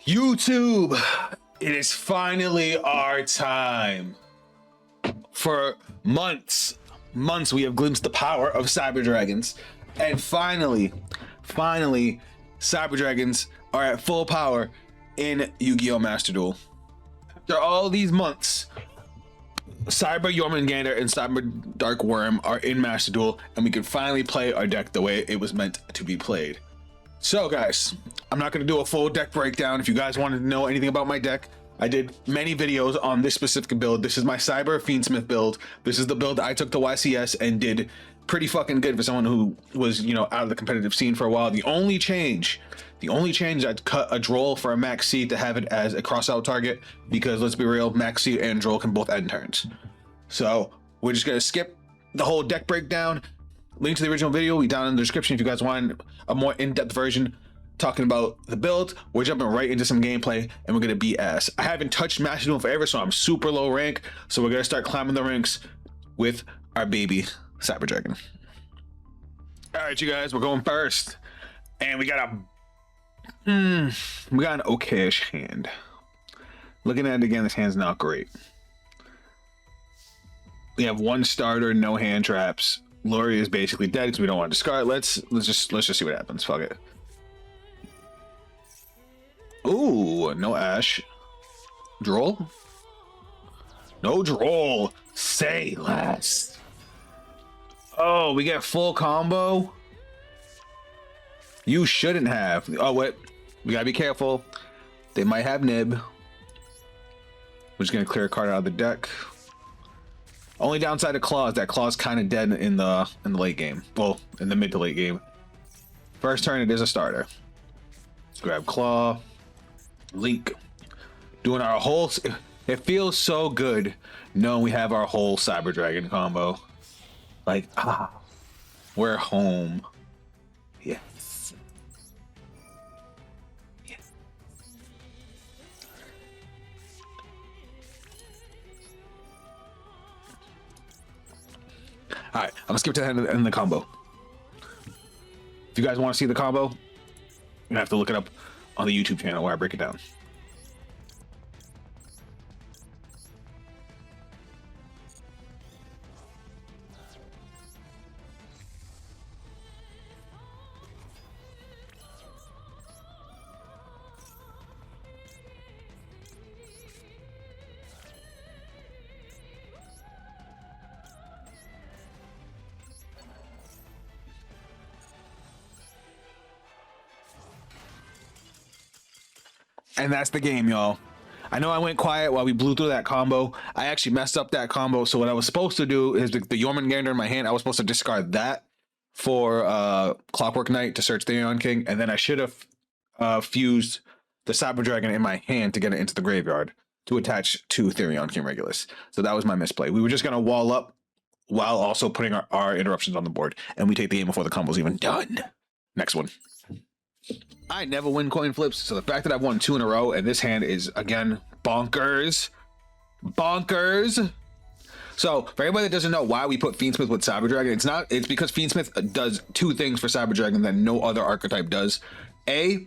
YouTube, it is finally our time. For months we have glimpsed the power of Cyber Dragons, and finally, Cyber Dragons are at full power in Yu-Gi-Oh! Master Duel. After all these months, Cyber Jormungandr and Cyber Dark Worm are in Master Duel, and we can finally play our deck the way it was meant to be played. So guys, I'm not going to do a full deck breakdown. If you guys wanted to know anything about my deck, I did many videos on this specific build. This is my Cyber Fiendsmith build. This is the build I took to YCS and did pretty fucking good for someone who was, you know, out of the competitive scene for a while. The only change, I'd cut a Droll for a Max C to have it as a crossout target, because let's be real, Max C and Droll can both end turns. So we're just gonna skip the whole deck breakdown. Link to the original video will be down in the description if you guys want a more in-depth version talking about the build. We're jumping right into some gameplay and we're gonna beat ass. I haven't touched Master Duel forever, so I'm super low rank. So we're gonna start climbing the ranks with our baby Cyber Dragon. All right, you guys, we're going first, and we got an okayish hand. Looking at it again, this hand's not great. We have one starter, no hand traps. Lori is basically dead because we don't want to discard. Let's just see what happens. Fuck it. Ooh, no Ash. Droll? No Droll. Say less. Oh, we get full combo. You shouldn't have. Oh, wait. We gotta be careful. They might have Nib. We're just gonna clear a card out of the deck. Only downside of Claw is that Claw's kind of dead in the late game. Well, in the mid to late game. First turn, it is a starter. Let's grab Claw. Link. Doing our whole... It feels so good knowing we have our whole Cyber Dragon combo. Like, we're home. Yes. Yes. All right, I'm gonna skip to the end of the combo. If you guys want to see the combo, you have to look it up on the YouTube channel where I break it down. And that's the game, y'all. I know I went quiet while we blew through that combo. I actually messed up that combo. So what I was supposed to do is the Jormungandr in my hand, I was supposed to discard that for Clockwork Knight to search Therion King. And then I should have fused the Cyber Dragon in my hand to get it into the graveyard to attach to Therion King Regulus. So that was my misplay. We were just going to wall up while also putting our interruptions on the board. And we take the game before the combo's even done. Next one. I never win coin flips, so the fact that I've won 2 in a row and this hand is again bonkers. So for anybody that doesn't know why we put Fiendsmith with Cyber Dragon, it's because Fiendsmith does 2 things for Cyber Dragon that no other archetype does. A,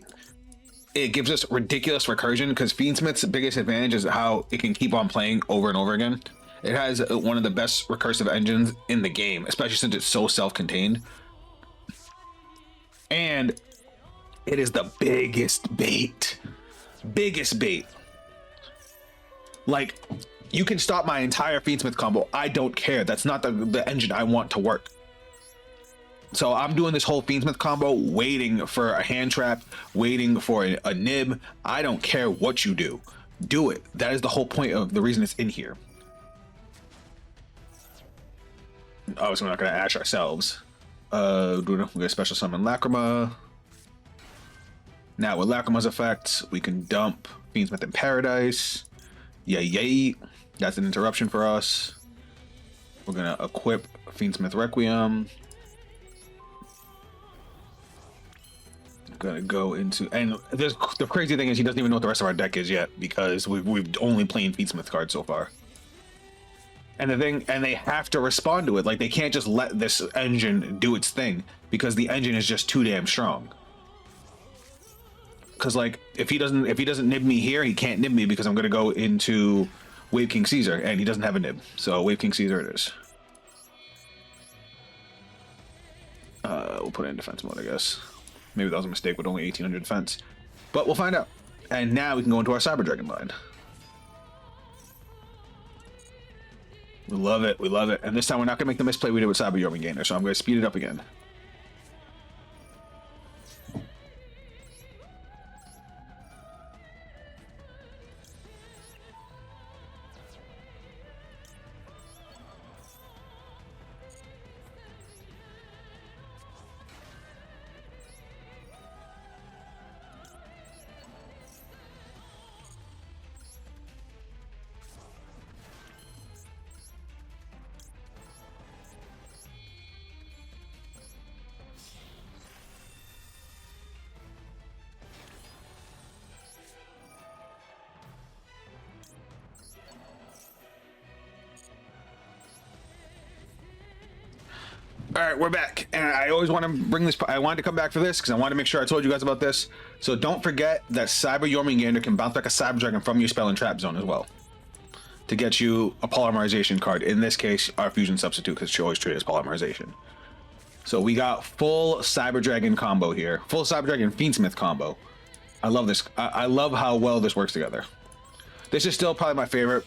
it gives us ridiculous recursion, because Fiendsmith's biggest advantage is how it can keep on playing over and over again. It has one of the best recursive engines in the game, especially since it's so self-contained. And it is the biggest bait. Like, you can stop my entire Fiendsmith combo. I don't care. That's not the engine I want to work. So I'm doing this whole Fiendsmith combo, waiting for a hand trap, waiting for a nib. I don't care what you do. Do it. That is the whole point of the reason it's in here. Oh, so we're not going to Ash ourselves. We're going to special summon Lacrima. Now with Lacrima's effect, we can dump Fiendsmith in Paradise. Yay. That's an interruption for us. We're gonna equip Fiendsmith Requiem. Gonna go into, and the crazy thing is he doesn't even know what the rest of our deck is yet, because we've only played Fiendsmith cards so far. And they have to respond to it. Like, they can't just let this engine do its thing, because the engine is just too damn strong. because like if he doesn't nib me here, he can't nib me because I'm gonna go into Wave King Caesar, and he doesn't have a nib. So Wave King Caesar it is. We'll put it in defense mode, I guess. Maybe that was a mistake with only 1800 defense, but we'll find out. And now we can go into our Cyber Dragon line. We love it. We love it. And this time we're not gonna make the misplay we did with Cyber Yorman Gainer, so I'm gonna speed it up again. All right, we're back, and I always want to bring this. I wanted to come back for this because I wanted to make sure I told you guys about this. So don't forget that Cyber Jormungandr can bounce back a Cyber Dragon from your spell and trap zone as well, to get you a polymerization card. In this case, our fusion substitute, because she always treated as polymerization. So we got full Cyber Dragon combo here, full Cyber Dragon Fiendsmith combo. I love this. I love how well this works together. This is still probably my favorite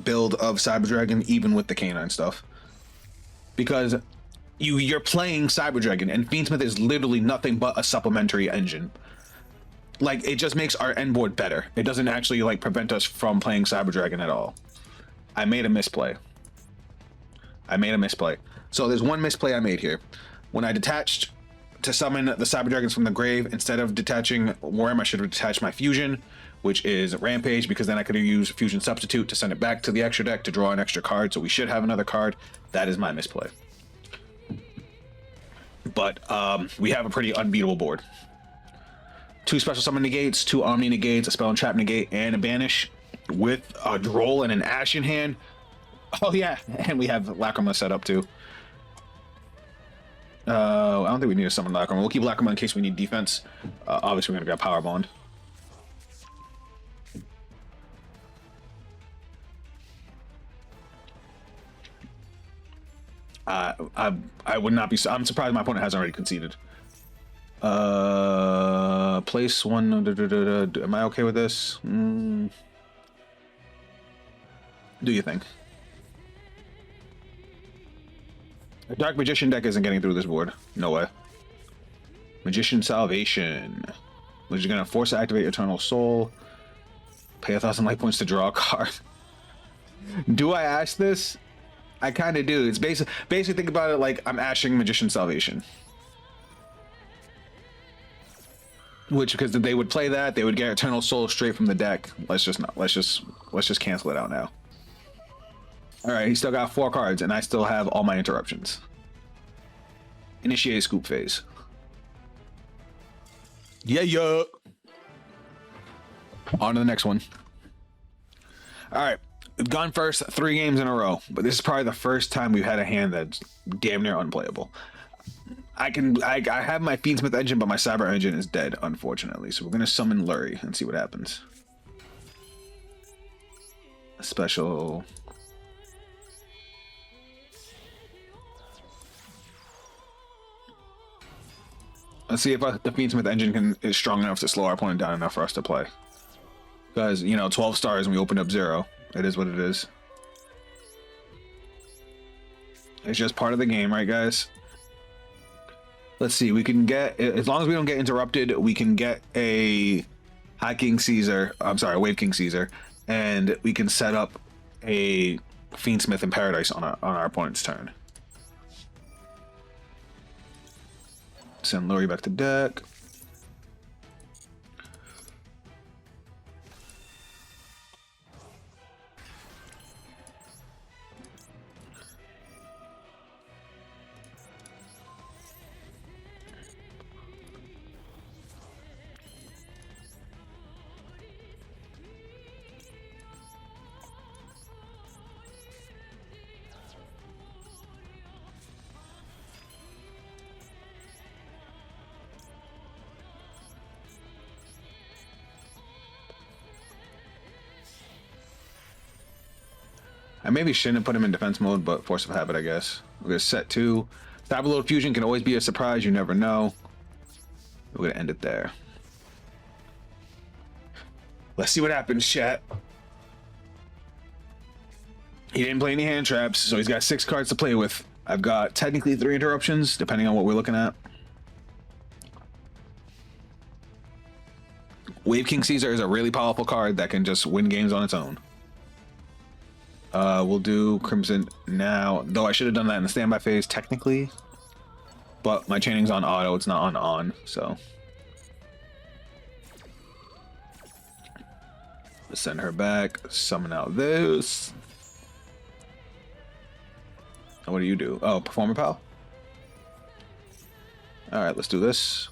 build of Cyber Dragon, even with the canine stuff, because you're playing Cyber Dragon, and Fiendsmith is literally nothing but a supplementary engine. Like, it just makes our end board better. It doesn't actually like prevent us from playing Cyber Dragon at all. I made a misplay. So there's one misplay I made here. When I detached to summon the Cyber Dragons from the grave, instead of detaching Worm, I should have detached my fusion, which is Rampage, because then I could have used Fusion Substitute to send it back to the extra deck to draw an extra card. So we should have another card. That is my misplay. But we have a pretty unbeatable board. 2 special summon negates, 2 Omni negates, a spell and trap negate, and a banish with a Droll and an Ash in hand. Oh yeah, and we have Lacrima set up too. I don't think we need to summon Lacrima. We'll keep Lacrima in case we need defense. Obviously, we're gonna grab Power Bond. I would not be. I'm surprised my opponent hasn't already conceded. Place one. Am I okay with this? Do you think? A Dark Magician deck isn't getting through this board. No way. Magician Salvation, which is gonna force to activate Eternal Soul. Pay 1,000 life points to draw a card. Do I ash this? I kind of do. It's basically think about it like I'm ashing Magician Salvation. Which, because they would play that, they would get Eternal Soul straight from the deck. Let's just cancel it out now. All right, he still got 4 cards, and I still have all my interruptions. Initiate Scoop Phase. Yeah. On to the next one. All right, we've gone first 3 games in a row, but this is probably the first time we've had a hand that's damn near unplayable. I have my Fiendsmith engine, but my Cyber engine is dead, unfortunately. So we're gonna summon Lurie and see what happens. Special. Let's see if the Fiendsmith engine is strong enough to slow our opponent down enough for us to play. Because, you know, 12 stars and we opened up 0. It is what it is. It's just part of the game, right, guys? Let's see, we can get, as long as we don't get interrupted, we can get a Wave King Caesar, and we can set up a Fiendsmith in Paradise on our opponent's turn. Send Lurie back to deck. I maybe shouldn't put him in defense mode, but force of habit, I guess. We're gonna set 2. Cyberload fusion can always be a surprise. You never know. We're gonna end it there. Let's see what happens, chat. He didn't play any hand traps, so he's got 6 cards to play with. I've got technically 3 interruptions, depending on what we're looking at. Wave King Caesar is a really powerful card that can just win games on its own. We'll do Crimson now, though I should have done that in the standby phase, technically. But my chaining's on auto, it's not on, so. Let's send her back, summon out this. What do you do? Oh, Performer Pal? Alright, let's do this.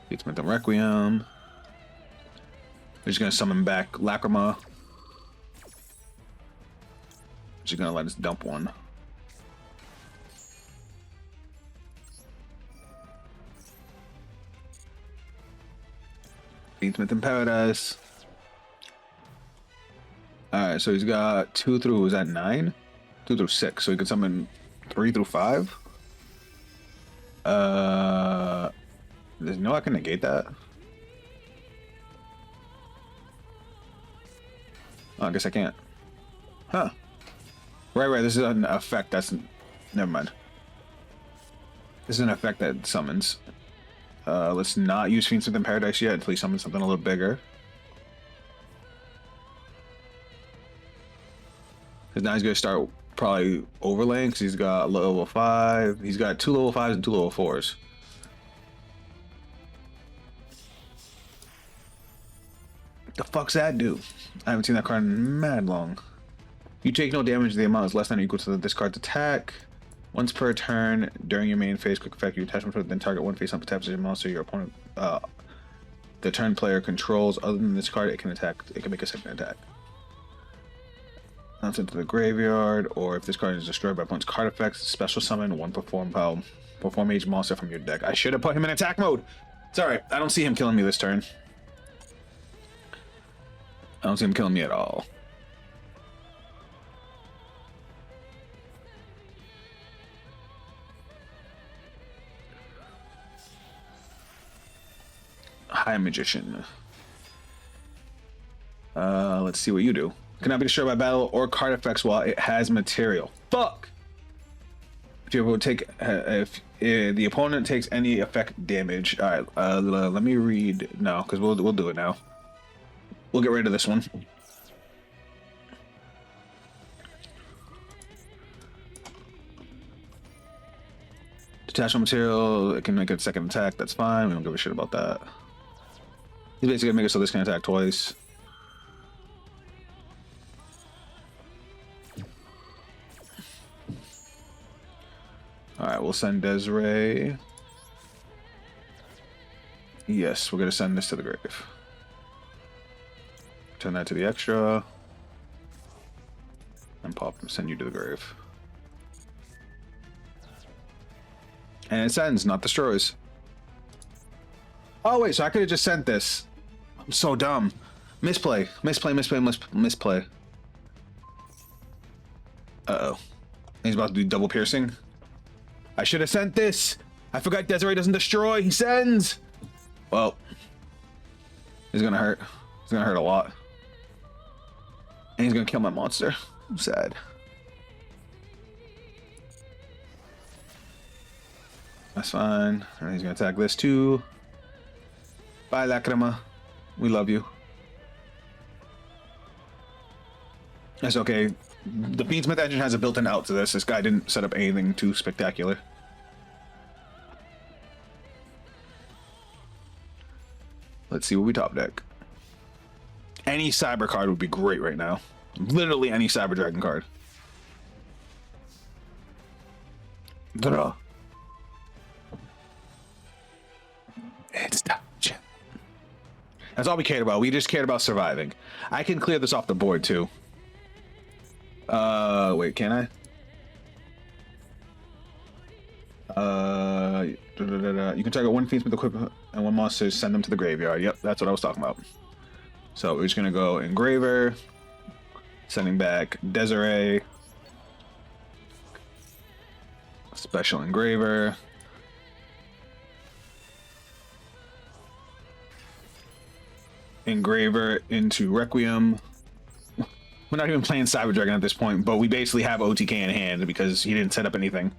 Beatsmith and Requiem. We're just gonna summon back Lacrima. Just gonna let us dump one. Beatsmith in Paradise. Alright, so he's got 2 through, is that 9? 2 through 6, so he could summon 3 through 5. There's no I can negate that. Oh, I guess I can't. Huh. Right, this is an effect that's... Never mind. This is an effect that summons. Let's not use Fiends Within Paradise yet until he summons something a little bigger. Because now he's going to start probably overlaying, because he's got level 5. He's got 2 level 5s and 2 level 4s. The fuck's that do? I haven't seen that card in mad long. You take no damage. The amount is less than or equal to this card's attack. Once per turn during your main phase, quick effect, you attach one to then target one face up taps your monster your opponent. The turn player controls. Other than this card, it can attack. It can make a second attack. Bounce into the graveyard, or if this card is destroyed by opponent's card effects, special summon one perform age monster from your deck. I should have put him in attack mode. Sorry, I don't see him killing me this turn. I don't see him killing me at all. High Magician. Let's see what you do. Cannot be destroyed by battle or card effects while it has material. Fuck! If you take, if the opponent takes any effect damage. Alright, let me read. No, because we'll do it now. We'll get rid of this one. Detachable material, it can make a second attack, that's fine. We don't give a shit about that. He's basically gonna make it so this can attack twice. Alright, we'll send Desiree. Yes, we're gonna send this to the grave. Turn that to the extra. And send you to the grave. And it sends, not destroys. Oh wait, so I could have just sent this. I'm so dumb. Misplay. Uh-oh. He's about to do double piercing. I should have sent this. I forgot Desiree doesn't destroy, he sends. Well, he's gonna hurt. It's gonna hurt a lot. And he's gonna kill my monster. I'm sad. That's fine. And he's gonna attack this too. Bye, Lacrima. We love you. That's okay. The Fiendsmith engine has a built-in out to this. This guy didn't set up anything too spectacular. Let's see what we top deck. Any cyber card would be great right now. Literally any cyber dragon card. Draw. It's touch. That's all we cared about. We just cared about surviving. I can clear this off the board too. Wait, can I? You can target one Fiendsmith equipment and one monster, send them to the graveyard. Yep, that's what I was talking about. So we're just gonna go Engraver, Sending back Desiree. Special Engraver. Engraver into Requiem. We're not even playing Cyber Dragon at this point, but we basically have OTK in hand because he didn't set up anything.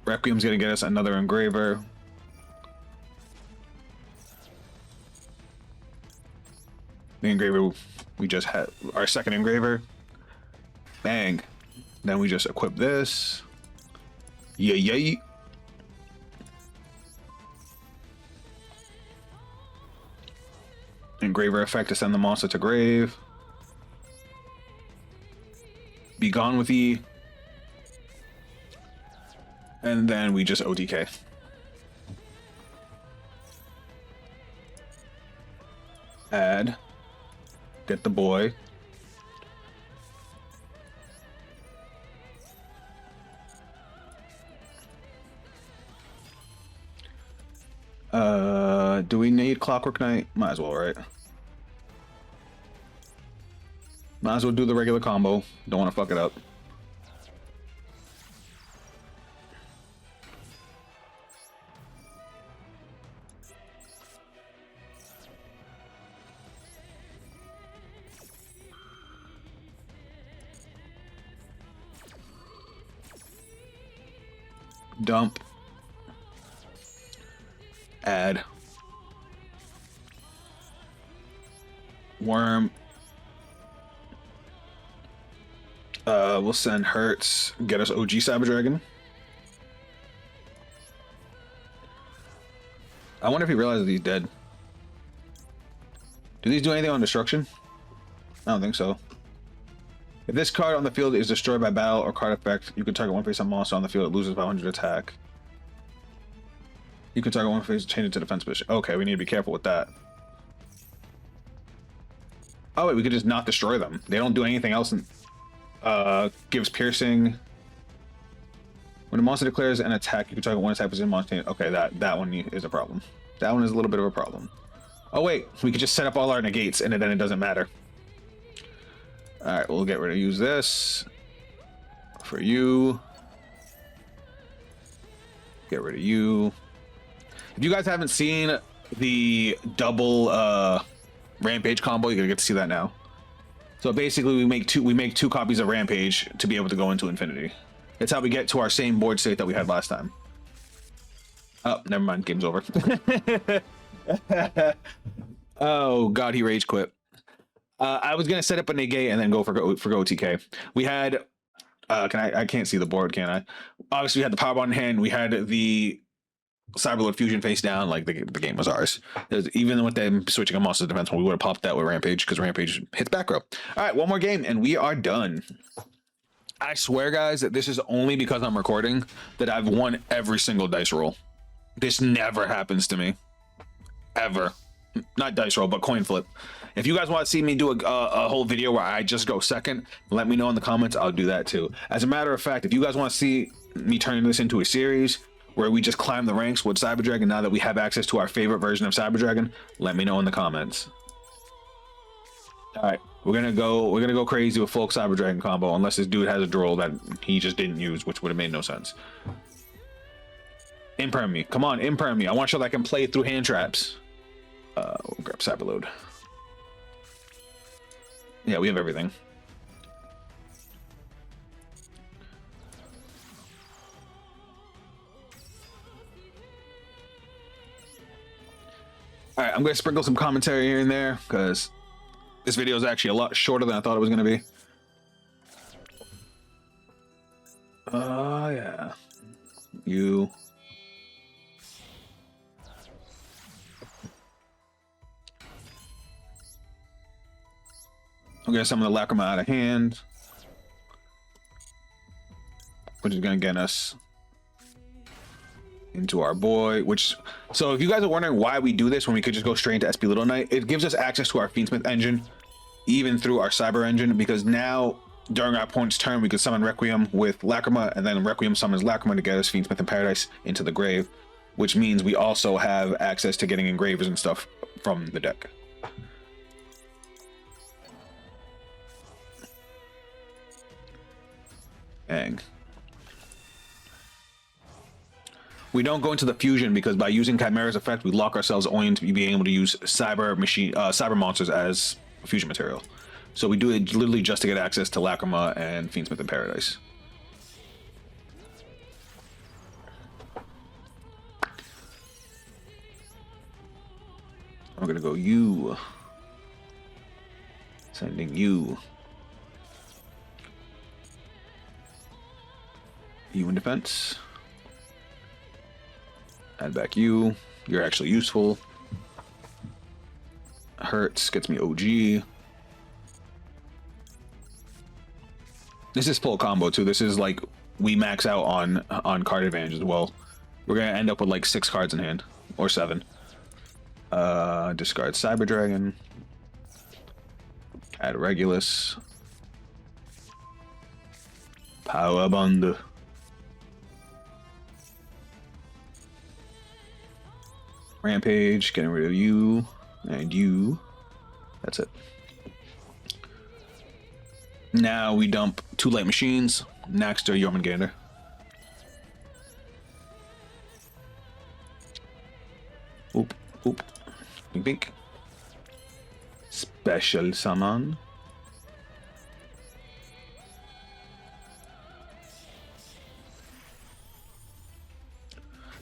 Requiem's gonna get us another Engraver. The Engraver, we just had our second Engraver. Bang. Then we just equip this. Yay. Engraver effect to send the monster to grave. Be gone with E. And then we just OTK. Add. Get the boy. Do we need Clockwork Knight? Might as well, right? Might as well do the regular combo. Don't want to fuck it up. Dump. Add. Worm. We'll send Hertz. Get us OG Cyber Dragon. I wonder if he realizes he's dead. Do these do anything on destruction? I don't think so. If this card on the field is destroyed by battle or card effect, you can target one face-up monster on the field. It loses 500 attack. You can target one face, change it to defense position. Okay, we need to be careful with that. Oh wait, we could just not destroy them. They don't do anything else. Gives piercing. When a monster declares an attack, you can target one attack position monster. Okay, that one is a problem. That one is a little bit of a problem. Oh wait, we could just set up all our negates and then it doesn't matter. All right, we'll get rid of use this for you. Get rid of you. If you guys haven't seen the double Rampage combo, you're gonna get to see that now. So basically, we make two copies of Rampage to be able to go into Infinity. That's how we get to our same board state that we had last time. Oh, never mind. Game's over. Oh God, he rage quit. I was gonna set up a negate and then go for OTK. We had I can't see the board, can I? Obviously, we had the power bond in hand. We had the Cyberlord Fusion face down. Like the game was ours. Even with them switching a monster defense, we would have popped that with Rampage because Rampage hits back row. All right, one more game and we are done. I swear, guys, that this is only because I'm recording that I've won every single dice roll. This never happens to me, ever. Not dice roll, but coin flip. If you guys want to see me do a whole video where I just go second, let me know in the comments. I'll do that too. As a matter of fact, if you guys want to see me turning this into a series where we just climb the ranks with Cyber Dragon now that we have access to our favorite version of Cyber Dragon, let me know in the comments. All right, we're gonna go crazy with full Cyber Dragon combo unless this dude has a droll that he just didn't use, which would have made no sense. Imperm me, come on, imperm me. I want to show that I can play through hand traps. We'll grab Cyberload. Yeah, we have everything. All right, I'm going to sprinkle some commentary here and there because this video is actually a lot shorter than I thought it was going to be. Yeah. You. I'm gonna summon the Lacrima out of hand, which is gonna get us into our boy. So if you guys are wondering why we do this when we could just go straight into SP Little Knight, it gives us access to our Fiendsmith engine, even through our Cyber engine, because now during our opponent's turn we could summon Requiem with Lacrima, and then Requiem summons Lacrima to get us Fiendsmith in Paradise into the grave, which means we also have access to getting engravers and stuff from the deck. Hang. We don't go into the fusion because by using Chimera's effect, we lock ourselves only into being able to use cyber monsters as fusion material. So we do it literally just to get access to Lacrima and Fiendsmith in Paradise. I'm gonna go you. Sending you. You in defense. Add back you. You're actually useful. Hurts, gets me OG. This is full combo too. This is like we max out on card advantage as well. We're gonna end up with like 6 cards in hand. Or 7. Discard Cyber Dragon. Add Regulus. Power Bond. Rampage, getting rid of you and you. That's it. Now we dump 2 light machines. Next to Jormungandr. Oop, oop. Bink, bink. Special summon.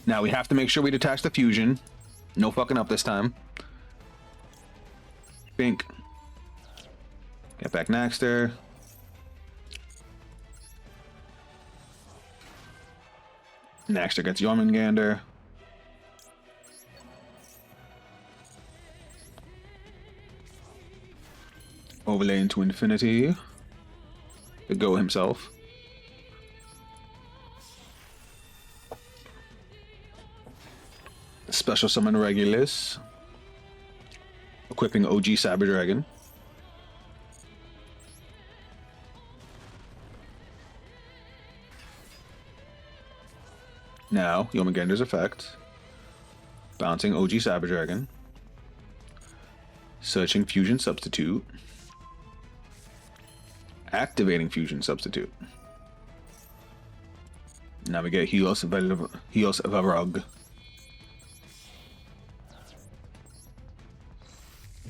Now we have to make sure we detach the fusion. No fucking up this time. Bink. Get back Naxter. Naxter gets Jormungandr. Overlay into infinity. The Go himself. Special summon Regulus. Equipping OG Cyber Dragon. Now, Jormungandr's effect. Bouncing OG Cyber Dragon. Searching Fusion Substitute. Activating Fusion Substitute. Now we get Helios Varug.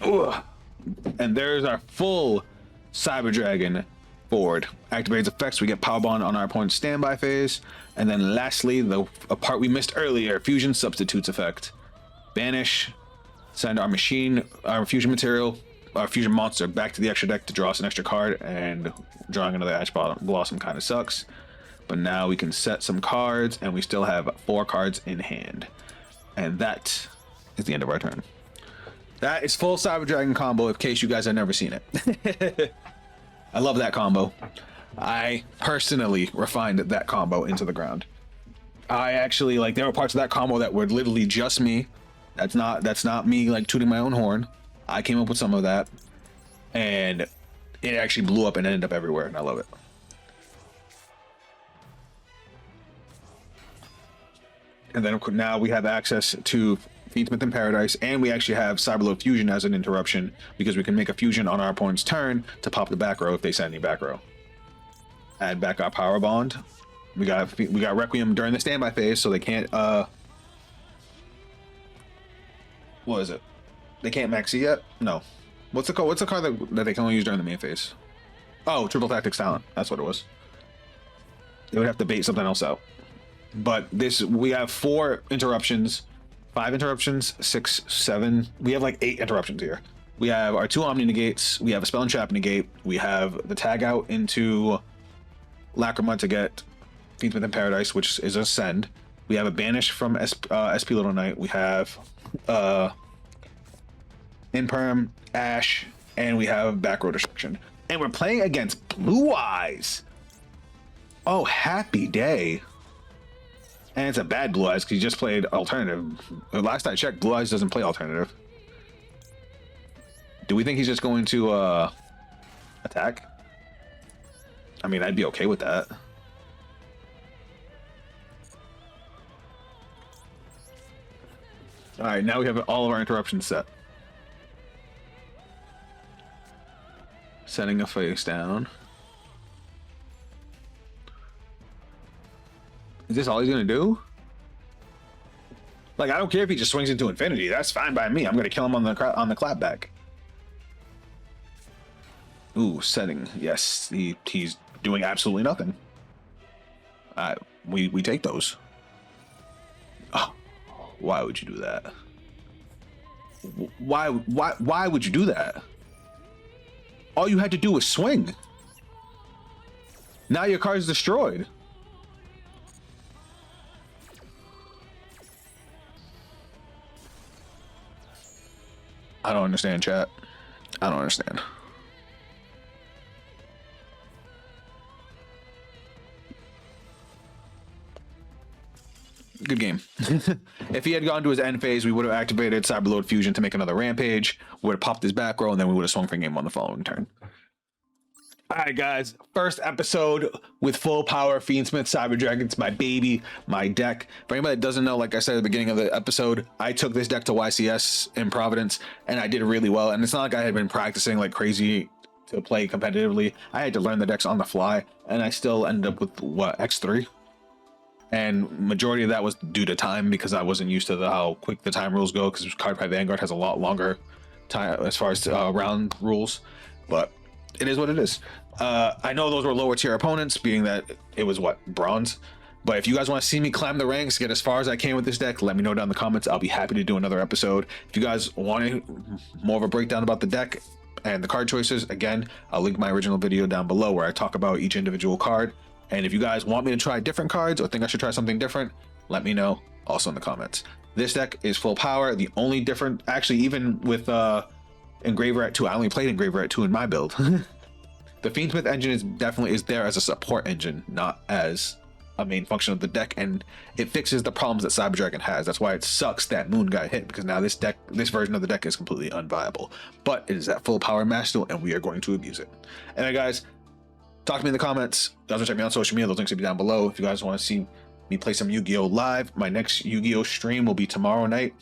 Ugh. And there's our full Cyber Dragon forward. Activates effects, we get Power Bond on our opponent's standby phase. And then lastly, a part we missed earlier, Fusion Substitutes effect. Banish, send our fusion material, our fusion monster back to the extra deck to draw us an extra card, and drawing another Ash Blossom kind of sucks. But now we can set some cards, and we still have 4 cards in hand. And that is the end of our turn. That is full Cyber Dragon combo, in case you guys have never seen it. I love that combo. I personally refined that combo into the ground. I actually, like, there were parts of that combo that were literally just me. That's not me, like, tooting my own horn. I came up with some of that, and it actually blew up and ended up everywhere, and I love it. And then now we have access to Fiendsmith in Paradise, and we actually have Cyberload Fusion as an interruption because we can make a fusion on our opponent's turn to pop the back row if they send any back row. Add back our Power Bond. We got Requiem during the standby phase, so they can't what is it? They can't maxi yet? No. What's the card that they can only use during the main phase? Oh, Triple Tactics Talent. That's what it was. They would have to bait something else out. But we have 4 interruptions. 5 interruptions, 6, 7. We have like 8 interruptions here. We have our 2 Omni Negates. We have a Spell and Trap Negate. We have the tag out into Lacrima to get Fiendsmith in Paradise, which is a send. We have a Banish from SP Little Knight. We have Imperm, Ash, and we have Back Row Destruction. And we're playing against Blue Eyes. Oh, happy day. And it's a bad Blue Eyes because he just played alternative. Last I checked, Blue Eyes doesn't play alternative. Do we think he's just going to attack? I mean, I'd be okay with that. Alright, now we have all of our interruptions set. Setting a face down. Is this all he's gonna do? Like, I don't care if he just swings into infinity. That's fine by me. I'm gonna kill him on the clapback. Ooh, setting. Yes, he's doing absolutely nothing. We take those. Oh, why would you do that? Why would you do that? All you had to do was swing. Now your card's destroyed. I don't understand, chat. I don't understand. Good game. If he had gone to his end phase, we would have activated Cyberload Fusion to make another Rampage, would have popped his back row, and then we would have swung for game on the following turn. All right, guys. First episode with full power Fiendsmith Cyber Dragon's my baby, my deck. For anybody that doesn't know, like I said at the beginning of the episode, I took this deck to YCS in Providence, and I did really well. And it's not like I had been practicing like crazy to play competitively. I had to learn the decks on the fly, and I still ended up with, what, X3? And majority of that was due to time, because I wasn't used to how quick the time rules go, because Card Fight Vanguard has a lot longer time as far as round rules. But it is what it is. I know those were lower tier opponents, being that it was, what, bronze. But if you guys want to see me climb the ranks, get as far as I can with this deck, let me know down in the comments. I'll be happy to do another episode. If you guys want more of a breakdown about the deck and the card choices, again, I'll link my original video down below where I talk about each individual card. And if you guys want me to try different cards or think I should try something different, let me know also in the comments. This deck is full power. The only different, actually, even with Engraver at 2, I only played Engraver at 2 in my build. The Fiendsmith engine is definitely there as a support engine, not as a main function of the deck, and it fixes the problems that Cyber Dragon has. That's why it sucks that Moon got hit, because now this version of the deck is completely unviable. But it is at full power Master Duel, and we are going to abuse it. Anyway, guys, talk to me in the comments. You guys want to check me out on social media, those links will be down below. If you guys want to see me play some Yu-Gi-Oh live, my next Yu-Gi-Oh stream will be tomorrow night,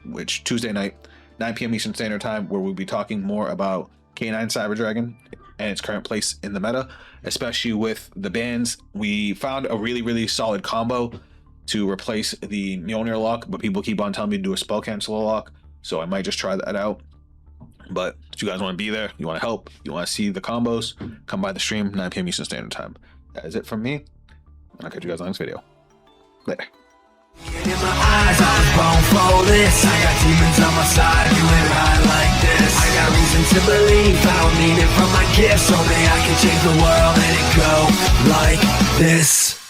which Tuesday night, 9 p.m. Eastern Standard Time, where we'll be talking more about K9 Cyber Dragon and its current place in the meta, especially with the bans. We found a really solid combo to replace the Mjolnir lock, but people keep on telling me to do a spell cancel lock, so I might just try that out. But if you guys want to be there, you want to help, you want to see the combos, come by the stream, 9 p.m. Eastern Standard Time. That is it from me, and I'll catch you guys on the next video. Later. In my eyes, I was born for this. I got demons on my side, doing right like this. I got reason to believe I don't need it from my gifts. Only I can change the world, let it go like this.